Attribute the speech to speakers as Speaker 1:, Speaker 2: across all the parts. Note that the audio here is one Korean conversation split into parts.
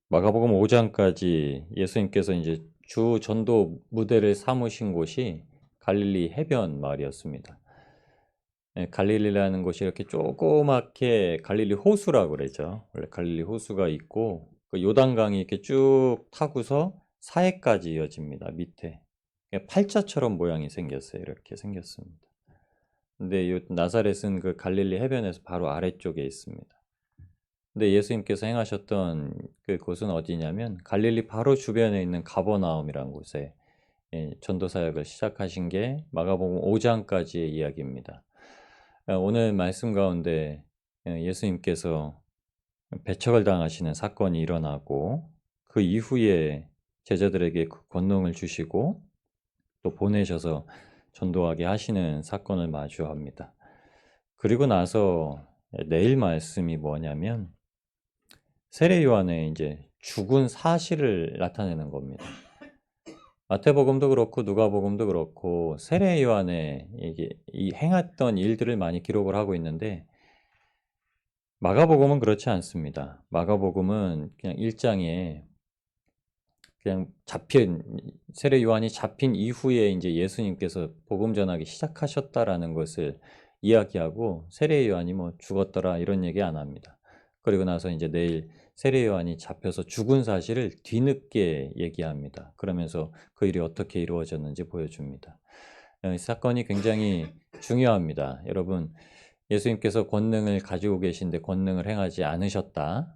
Speaker 1: 마가복음 5장까지 예수님께서 이제 주 전도 무대를 삼으신 곳이 갈릴리 해변 마을이었습니다. 예, 갈릴리라는 곳이 이렇게 조그맣게 갈릴리 호수라고 그러죠. 원래 갈릴리 호수가 있고 그 요단강이 이렇게 쭉 타고서 사해까지 이어집니다. 밑에 팔자처럼 모양이 생겼어요. 이렇게 생겼습니다. 근데 요 나사렛은 그 갈릴리 해변에서 바로 아래쪽에 있습니다. 근데 예수님께서 행하셨던 그곳은 어디냐면 갈릴리 바로 주변에 있는 가버나움이라는 곳에 전도 사역을 시작하신 게 마가복음 5장까지의 이야기입니다. 오늘 말씀 가운데 예수님께서 배척을 당하시는 사건이 일어나고 그 이후에 제자들에게 그 권능을 주시고 또 보내셔서 전도하게 하시는 사건을 마주합니다. 그리고 나서 내일 말씀이 뭐냐면 세례 요한의 이제 죽은 사실을 나타내는 겁니다. 마태복음도 그렇고 누가복음도 그렇고 세례 요한의 이게 이 행했던 일들을 많이 기록을 하고 있는데 마가복음은 그렇지 않습니다. 마가복음은 그냥 1장에 그냥 잡힌 세례 요한이 잡힌 이후에 이제 예수님께서 복음 전하기 시작하셨다라는 것을 이야기하고 세례 요한이 뭐 죽었더라 이런 얘기 안 합니다. 그리고 나서 이제 내일 세례 요한이 잡혀서 죽은 사실을 뒤늦게 얘기합니다. 그러면서 그 일이 어떻게 이루어졌는지 보여줍니다. 이 사건이 굉장히 중요합니다. 여러분, 예수님께서 권능을 가지고 계신데 권능을 행하지 않으셨다.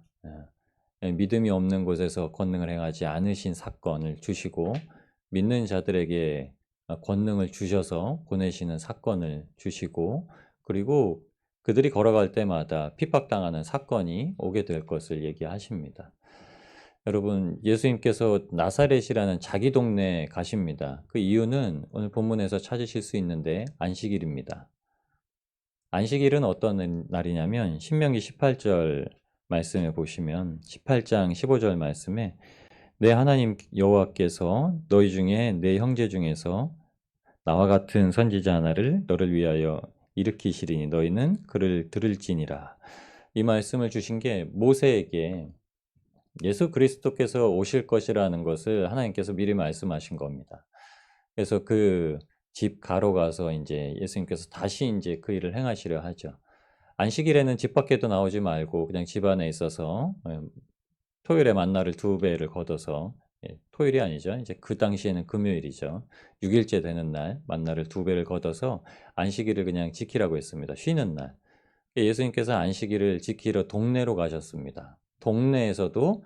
Speaker 1: 믿음이 없는 곳에서 권능을 행하지 않으신 사건을 주시고 믿는 자들에게 권능을 주셔서 보내시는 사건을 주시고 그리고 그들이 걸어갈 때마다 핍박당하는 사건이 오게 될 것을 얘기하십니다. 여러분, 예수님께서 나사렛이라는 자기 동네에 가십니다. 그 이유는 오늘 본문에서 찾으실 수 있는데 안식일입니다. 안식일은 어떤 날이냐면 신명기 18절 말씀에 보시면 18장 15절 말씀에 내 하나님 여호와께서 너희 중에 내 형제 중에서 나와 같은 선지자 하나를 너를 위하여 일으키시리니 너희는 그를 들을지니라. 이 말씀을 주신 게 모세에게 예수 그리스도께서 오실 것이라는 것을 하나님께서 미리 말씀하신 겁니다. 그래서 그 집 가로 가서 이제 예수님께서 다시 이제 그 일을 행하시려 하죠. 안식일에는 집 밖에도 나오지 말고 그냥 집 안에 있어서 토요일에 만나를 2배를 거둬서 토요일이 아니죠. 이제 그 당시에는 금요일이죠. 6일째 되는 날 만나를 2배를 거둬서 안식일을 그냥 지키라고 했습니다. 쉬는 날. 예수님께서 안식일을 지키러 동네로 가셨습니다. 동네에서도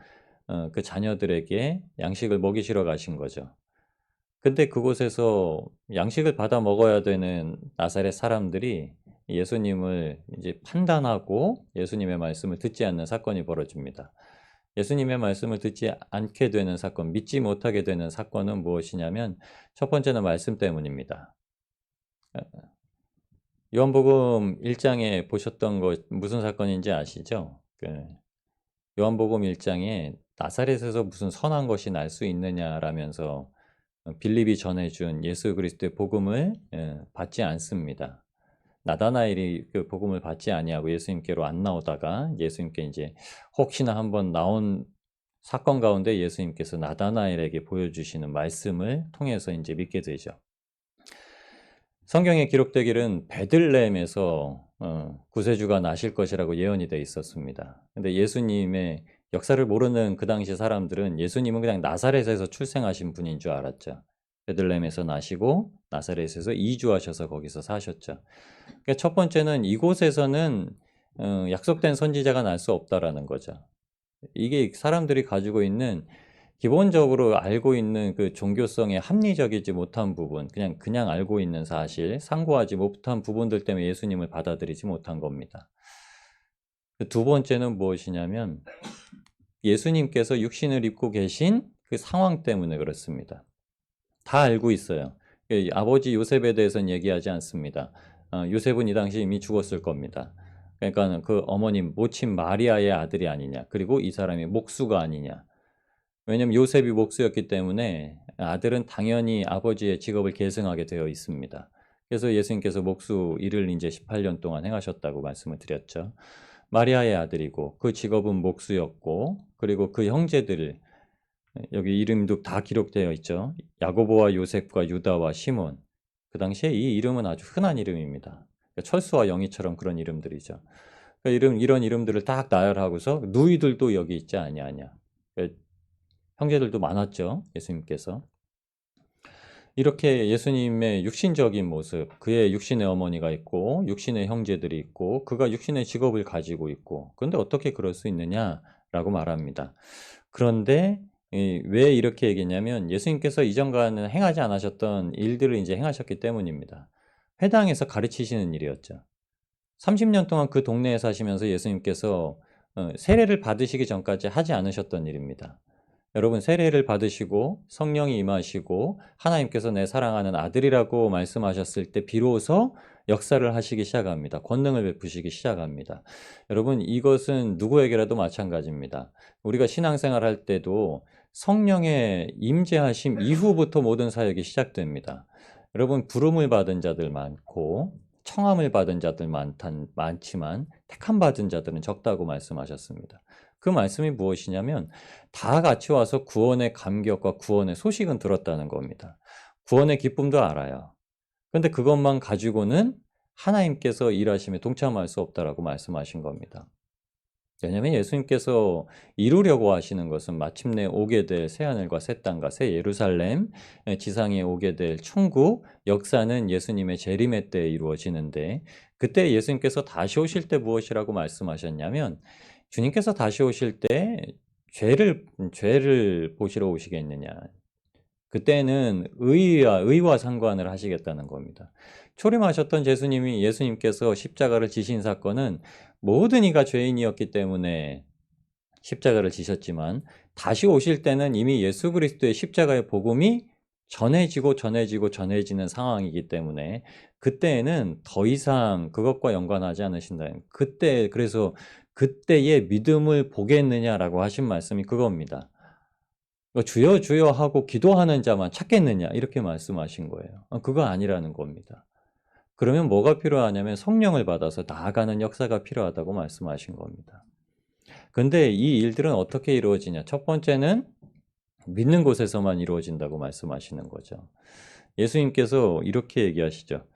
Speaker 1: 그 자녀들에게 양식을 먹이시러 가신 거죠. 근데 그곳에서 양식을 받아 먹어야 되는 나사렛 사람들이 예수님을 이제 판단하고 예수님의 말씀을 듣지 않는 사건이 벌어집니다. 예수님의 말씀을 듣지 않게 되는 사건, 믿지 못하게 되는 사건은 무엇이냐면 첫 번째는 말씀 때문입니다. 요한복음 1장에 보셨던 것 무슨 사건인지 아시죠? 요한복음 1장에 나사렛에서 무슨 선한 것이 날 수 있느냐라면서 빌립이 전해준 예수 그리스도의 복음을 받지 않습니다. 나다나엘이 그 복음을 받지 아니하고 예수님께로 안 나오다가 예수님께 이제 혹시나 한번 나온 사건 가운데 예수님께서 나다나엘에게 보여주시는 말씀을 통해서 이제 믿게 되죠. 성경에 기록되기는 베들레헴에서 구세주가 나실 것이라고 예언이 되어 있었습니다. 근데 예수님의 역사를 모르는 그 당시 사람들은 예수님은 그냥 나사렛에서 출생하신 분인 줄 알았죠. 베들레헴에서 나시고 나사렛에서 이주하셔서 거기서 사셨죠. 그러니까 첫 번째는 이곳에서는 약속된 선지자가 날 수 없다라는 거죠. 이게 사람들이 가지고 있는 기본적으로 알고 있는 그 종교성에 합리적이지 못한 부분, 그냥 알고 있는 사실, 상고하지 못한 부분들 때문에 예수님을 받아들이지 못한 겁니다. 두 번째는 무엇이냐면 예수님께서 육신을 입고 계신 그 상황 때문에 그렇습니다. 다 알고 있어요. 아버지 요셉에 대해서는 얘기하지 않습니다. 요셉은 이 당시 이미 죽었을 겁니다. 그러니까 그 어머님 모친 마리아의 아들이 아니냐, 그리고 이 사람이 목수가 아니냐. 왜냐면 요셉이 목수였기 때문에 아들은 당연히 아버지의 직업을 계승하게 되어 있습니다. 그래서 예수님께서 목수 일을 이제 18년 동안 행하셨다고 말씀을 드렸죠. 마리아의 아들이고 그 직업은 목수였고 그리고 그 형제들, 여기 이름도 다 기록되어 있죠. 야고보와 요셉과 유다와 시몬. 그 당시에 이 이름은 아주 흔한 이름입니다. 그러니까 철수와 영희처럼 그런 이름들이죠. 그러니까 이런 이름들을 딱 나열하고서 누이들도 여기 있지 아니하냐. 그러니까 형제들도 많았죠. 예수님께서. 이렇게 예수님의 육신적인 모습, 그의 육신의 어머니가 있고 육신의 형제들이 있고 그가 육신의 직업을 가지고 있고, 그런데 어떻게 그럴 수 있느냐라고 말합니다. 그런데 왜 이렇게 얘기했냐면 예수님께서 이전과는 행하지 않으셨던 일들을 이제 행하셨기 때문입니다. 회당에서 가르치시는 일이었죠. 30년 동안 그 동네에 사시면서 예수님께서 세례를 받으시기 전까지 하지 않으셨던 일입니다. 여러분, 세례를 받으시고 성령이 임하시고 하나님께서 내 사랑하는 아들이라고 말씀하셨을 때 비로소 역사를 하시기 시작합니다. 권능을 베푸시기 시작합니다. 여러분, 이것은 누구에게라도 마찬가지입니다. 우리가 신앙생활 할 때도 성령의 임재하심 이후부터 모든 사역이 시작됩니다. 여러분, 부름을 받은 자들 많고 청함을 받은 자들 많지만 택함 받은 자들은 적다고 말씀하셨습니다. 그 말씀이 무엇이냐면 다 같이 와서 구원의 감격과 구원의 소식은 들었다는 겁니다. 구원의 기쁨도 알아요. 그런데 그것만 가지고는 하나님께서 일하심에 동참할 수 없다라고 말씀하신 겁니다. 왜냐하면 예수님께서 이루려고 하시는 것은 마침내 오게 될 새하늘과 새 땅과 새 예루살렘, 지상에 오게 될 천국, 역사는 예수님의 재림의 때에 이루어지는데, 그때 예수님께서 다시 오실 때 무엇이라고 말씀하셨냐면 주님께서 다시 오실 때 죄를 보시러 오시겠느냐. 그때는 의와 상관을 하시겠다는 겁니다. 초림하셨던 예수님께서 십자가를 지신 사건은 모든 이가 죄인이었기 때문에 십자가를 지셨지만, 다시 오실 때는 이미 예수 그리스도의 십자가의 복음이 전해지는 상황이기 때문에 그때에는 더 이상 그것과 연관하지 않으신다. 그래서 그때의 믿음을 보겠느냐라고 하신 말씀이 그겁니다. 주여 주여 하고 기도하는 자만 찾겠느냐, 이렇게 말씀하신 거예요. 그거 아니라는 겁니다. 그러면 뭐가 필요하냐면 성령을 받아서 나아가는 역사가 필요하다고 말씀하신 겁니다. 근데 이 일들은 어떻게 이루어지냐? 첫 번째는 믿는 곳에서만 이루어진다고 말씀하시는 거죠. 예수님께서 이렇게 얘기하시죠.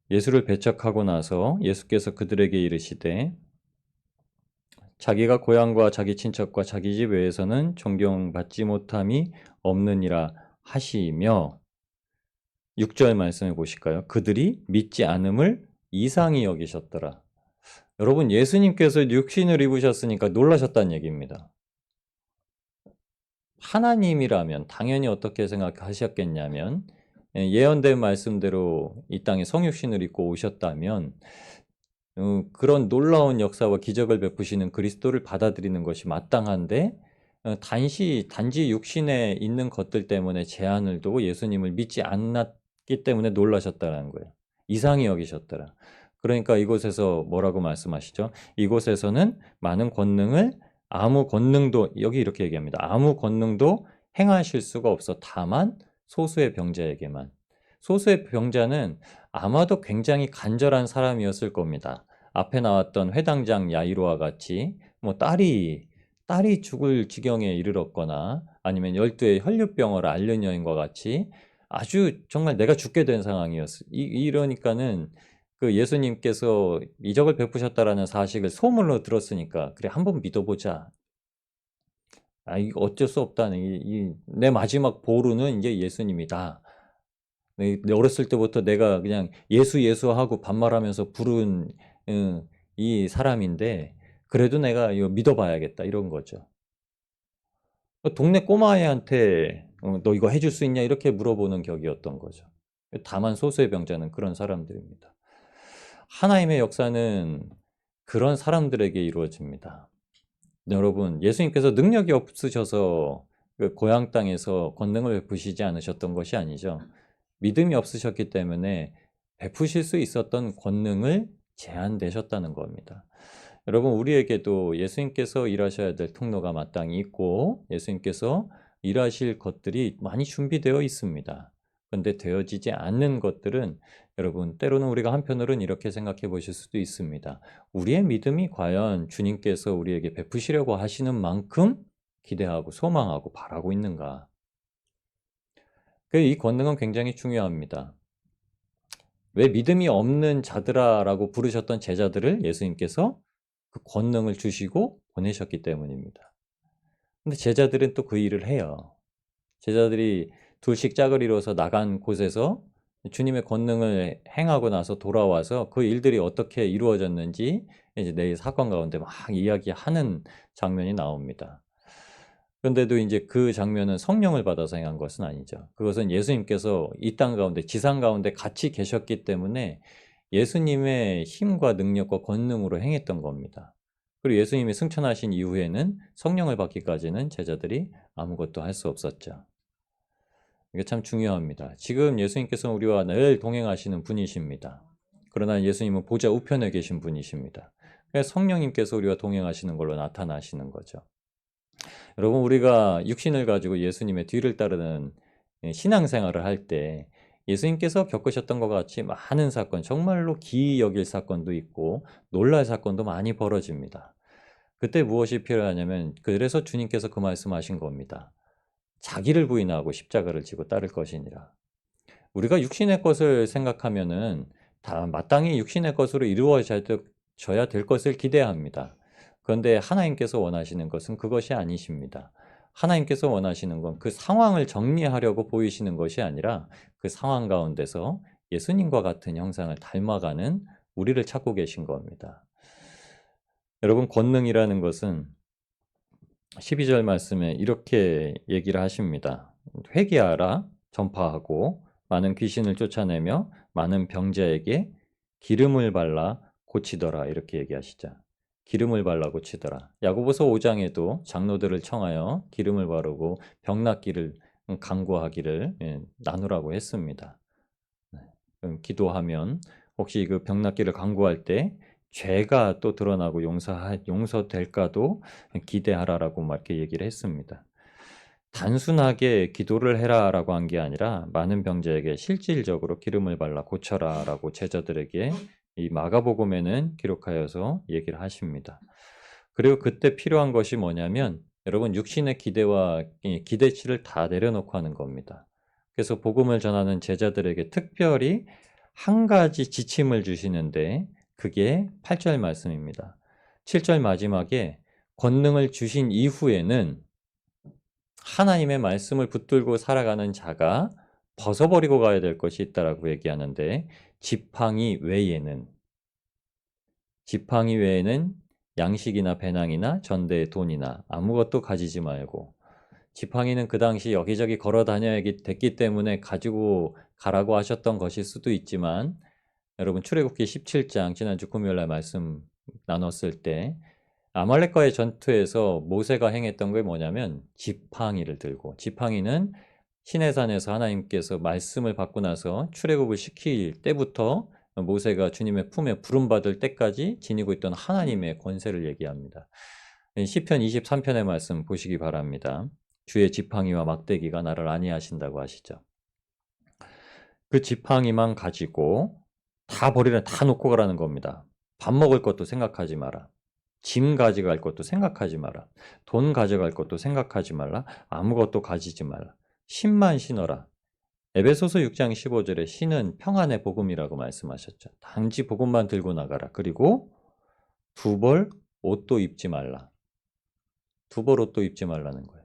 Speaker 1: 예수를 배척하고 나서 예수께서 그들에게 이르시되 자기가 고향과 자기 친척과 자기 집 외에서는 존경받지 못함이 없느니라 하시며, 6절 말씀해 보실까요? 그들이 믿지 않음을 이상히 여기셨더라. 여러분, 예수님께서 육신을 입으셨으니까 놀라셨다는 얘기입니다. 하나님이라면 당연히 어떻게 생각하셨겠냐면, 예언된 말씀대로 이 땅에 성육신을 입고 오셨다면 그런 놀라운 역사와 기적을 베푸시는 그리스도를 받아들이는 것이 마땅한데, 단지 육신에 있는 것들 때문에 제한을 두고 예수님을 믿지 않았기 때문에 놀라셨다는 거예요. 이상히 여기셨더라. 그러니까 이곳에서 뭐라고 말씀하시죠? 이곳에서는 많은 권능을 아무 권능도, 여기 이렇게 얘기합니다. 아무 권능도 행하실 수가 없어. 다만 소수의 병자에게만. 소수의 병자는 아마도 굉장히 간절한 사람이었을 겁니다. 앞에 나왔던 회당장 야이로와 같이 딸이 죽을 지경에 이르렀거나 아니면 12의 혈류병을 앓는 여인과 같이 아주 정말 내가 죽게 된 상황이었어요. 이러니까는 그 예수님께서 이적을 베푸셨다라는 사실을 소문으로 들었으니까, 그래 한번 믿어보자. 이거 어쩔 수 없다는, 내 마지막 보루는 이제 예수님이다. 내 어렸을 때부터 내가 그냥 예수 하고 반말하면서 부른 이 사람인데 그래도 내가 이거 믿어봐야겠다, 이런 거죠. 동네 꼬마애한테 너 이거 해줄 수 있냐 이렇게 물어보는 격이었던 거죠. 다만 소수의 병자는 그런 사람들입니다. 하나님의 역사는 그런 사람들에게 이루어집니다. 여러분, 예수님께서 능력이 없으셔서 그 고향 땅에서 권능을 베푸시지 않으셨던 것이 아니죠. 믿음이 없으셨기 때문에 베푸실 수 있었던 권능을 제한되셨다는 겁니다. 여러분, 우리에게도 예수님께서 일하셔야 될 통로가 마땅히 있고 예수님께서 일하실 것들이 많이 준비되어 있습니다. 그런데 되어지지 않는 것들은 여러분 때로는 우리가 한편으로는 이렇게 생각해 보실 수도 있습니다. 우리의 믿음이 과연 주님께서 우리에게 베푸시려고 하시는 만큼 기대하고 소망하고 바라고 있는가? 이 권능은 굉장히 중요합니다. 왜 믿음이 없는 자들아라고 부르셨던 제자들을 예수님께서 그 권능을 주시고 보내셨기 때문입니다. 근데 제자들은 또 그 일을 해요. 제자들이 둘씩 짝을 이뤄서 나간 곳에서 주님의 권능을 행하고 나서 돌아와서 그 일들이 어떻게 이루어졌는지 이제 내 사건 가운데 막 이야기하는 장면이 나옵니다. 그런데도 이제 그 장면은 성령을 받아서 행한 것은 아니죠. 그것은 예수님께서 이 땅 가운데 지상 가운데 같이 계셨기 때문에 예수님의 힘과 능력과 권능으로 행했던 겁니다. 그리고 예수님이 승천하신 이후에는 성령을 받기까지는 제자들이 아무것도 할 수 없었죠. 이게 참 중요합니다. 지금 예수님께서 우리와 늘 동행하시는 분이십니다. 그러나 예수님은 보좌 우편에 계신 분이십니다. 그래서 성령님께서 우리와 동행하시는 걸로 나타나시는 거죠. 여러분, 우리가 육신을 가지고 예수님의 뒤를 따르는 신앙생활을 할 때 예수님께서 겪으셨던 것 같이 많은 사건, 정말로 기이 여길 사건도 있고 놀랄 사건도 많이 벌어집니다. 그때 무엇이 필요하냐면, 그래서 주님께서 그 말씀하신 겁니다. 자기를 부인하고 십자가를 지고 따를 것이니라. 우리가 육신의 것을 생각하면은 다 마땅히 육신의 것으로 이루어져야 될 것을 기대합니다. 그런데 하나님께서 원하시는 것은 그것이 아니십니다. 하나님께서 원하시는 건 그 상황을 정리하려고 보이시는 것이 아니라 그 상황 가운데서 예수님과 같은 형상을 닮아가는 우리를 찾고 계신 겁니다. 여러분, 권능이라는 것은 12절 말씀에 이렇게 얘기를 하십니다. 회개하라, 전파하고 많은 귀신을 쫓아내며 많은 병자에게 기름을 발라 고치더라, 이렇게 얘기하시죠. 기름을 발라 고치더라. 야고보서 5장에도 장로들을 청하여 기름을 바르고 병 낫기를 간구하기를 나누라고 했습니다. 기도하면 혹시 그 병 낫기를 간구할 때 죄가 또 드러나고 용서될까도 기대하라라고 막 이렇게 얘기를 했습니다. 단순하게 기도를 해라라고 한 게 아니라 많은 병자에게 실질적으로 기름을 발라 고쳐라라고 제자들에게 이 마가복음에는 기록하여서 얘기를 하십니다. 그리고 그때 필요한 것이 뭐냐면 여러분, 육신의 기대와 기대치를 다 내려놓고 하는 겁니다. 그래서 복음을 전하는 제자들에게 특별히 한 가지 지침을 주시는데 그게 8절 말씀입니다. 7절 마지막에 권능을 주신 이후에는 하나님의 말씀을 붙들고 살아가는 자가 벗어버리고 가야 될 것이 있다라고 얘기하는데, 지팡이 외에는 양식이나 배낭이나 전대의 돈이나 아무것도 가지지 말고, 지팡이는 그 당시 여기저기 걸어 다녀야 됐기 때문에 가지고 가라고 하셨던 것일 수도 있지만, 여러분 출애굽기 17장 지난주 금요일날 말씀 나눴을 때 아말렉과의 전투에서 모세가 행했던 게 뭐냐면 지팡이를 들고, 지팡이는 시내산에서 하나님께서 말씀을 받고 나서 출애굽을 시킬 때부터 모세가 주님의 품에 부름받을 때까지 지니고 있던 하나님의 권세를 얘기합니다. 시편 23편의 말씀 보시기 바랍니다. 주의 지팡이와 막대기가 나를 안위하신다고 하시죠. 그 지팡이만 가지고 다 놓고 가라는 겁니다. 밥 먹을 것도 생각하지 마라. 짐 가져갈 것도 생각하지 마라. 돈 가져갈 것도 생각하지 말라. 아무것도 가지지 말라. 신만 신어라. 에베소서 6장 15절에 신은 평안의 복음이라고 말씀하셨죠. 단지 복음만 들고 나가라. 그리고 두 벌 옷도 입지 말라. 두 벌 옷도 입지 말라는 거예요.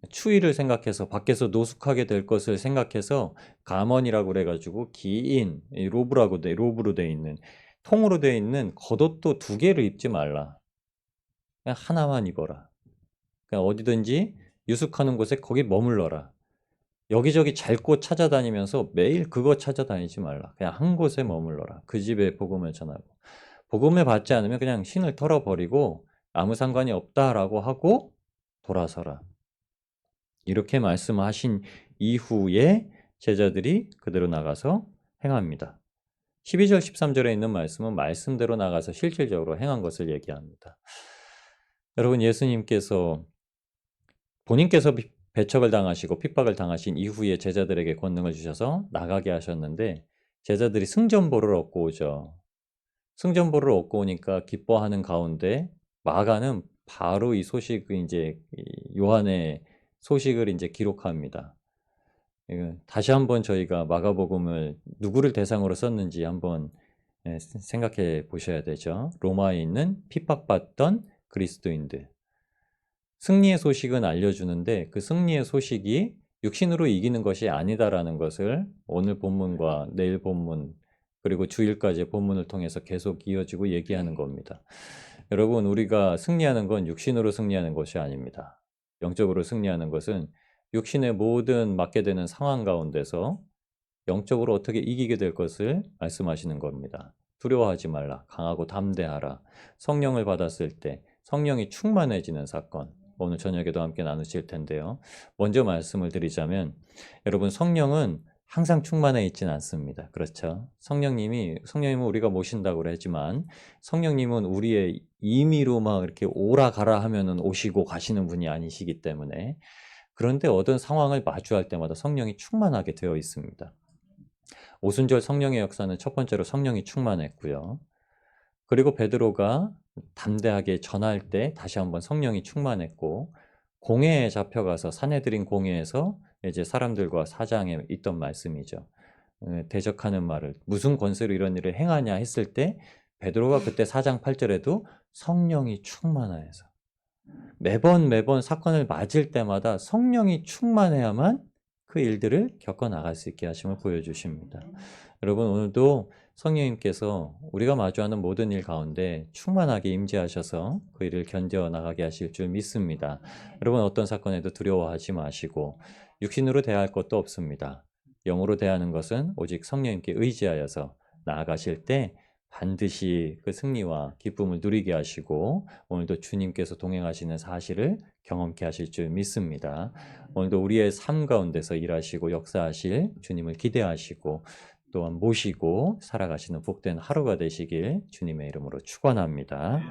Speaker 1: 추위를 생각해서 밖에서 노숙하게 될 것을 생각해서 가먼이라고 그래가지고 긴 로브로 돼 있는, 통으로 돼 있는 겉옷도 두 개를 입지 말라. 그냥 하나만 입어라. 그냥 어디든지 유숙하는 곳에 거기 머물러라. 여기저기 잘 곳 찾아다니면서 매일 그거 찾아다니지 말라. 그냥 한 곳에 머물러라. 그 집에 복음을 전하고, 복음을 받지 않으면 그냥 신을 털어버리고 아무 상관이 없다라고 하고 돌아서라. 이렇게 말씀하신 이후에 제자들이 그대로 나가서 행합니다. 12절 13절에 있는 말씀은 말씀대로 나가서 실질적으로 행한 것을 얘기합니다. 여러분, 예수님께서 본인께서 배척을 당하시고 핍박을 당하신 이후에 제자들에게 권능을 주셔서 나가게 하셨는데 제자들이 승전보를 얻고 오죠. 승전보를 얻고 오니까 기뻐하는 가운데 마가는 바로 이 소식을 이제 요한의 소식을 이제 기록합니다. 다시 한번 저희가 마가복음을 누구를 대상으로 썼는지 한번 생각해 보셔야 되죠. 로마에 있는 핍박받던 그리스도인들. 승리의 소식은 알려주는데 그 승리의 소식이 육신으로 이기는 것이 아니다라는 것을 오늘 본문과 내일 본문 그리고 주일까지의 본문을 통해서 계속 이어지고 얘기하는 겁니다. 여러분, 우리가 승리하는 건 육신으로 승리하는 것이 아닙니다. 영적으로 승리하는 것은 육신의 모든 맞게 되는 상황 가운데서 영적으로 어떻게 이기게 될 것을 말씀하시는 겁니다. 두려워하지 말라, 강하고 담대하라. 성령을 받았을 때 성령이 충만해지는 사건, 오늘 저녁에도 함께 나누실 텐데요. 먼저 말씀을 드리자면 여러분, 성령은 항상 충만해 있지는 않습니다. 그렇죠? 성령님은 우리가 모신다고 하지만 성령님은 우리의 임의로 막 이렇게 오라 가라 하면은 오시고 가시는 분이 아니시기 때문에, 그런데 어떤 상황을 마주할 때마다 성령이 충만하게 되어 있습니다. 오순절 성령의 역사는 첫 번째로 성령이 충만했고요. 그리고 베드로가 담대하게 전할 때 다시 한번 성령이 충만했고, 공회에 잡혀가서 사내들인 공회에서 이제 사람들과 사장에 있던 말씀이죠. 대적하는 말을 무슨 권세로 이런 일을 행하냐 했을 때 베드로가 그때 4장 8절에도 성령이 충만하여서, 매번 사건을 맞을 때마다 성령이 충만해야만 그 일들을 겪어나갈 수 있게 하심을 보여주십니다. 여러분, 오늘도 성령님께서 우리가 마주하는 모든 일 가운데 충만하게 임재하셔서 그 일을 견뎌나가게 하실 줄 믿습니다. 여러분, 어떤 사건에도 두려워하지 마시고 육신으로 대할 것도 없습니다. 영으로 대하는 것은 오직 성령님께 의지하여서 나아가실 때 반드시 그 승리와 기쁨을 누리게 하시고 오늘도 주님께서 동행하시는 사실을 경험케 하실 줄 믿습니다. 오늘도 우리의 삶 가운데서 일하시고 역사하실 주님을 기대하시고 또한 모시고 살아가시는 복된 하루가 되시길 주님의 이름으로 축원합니다.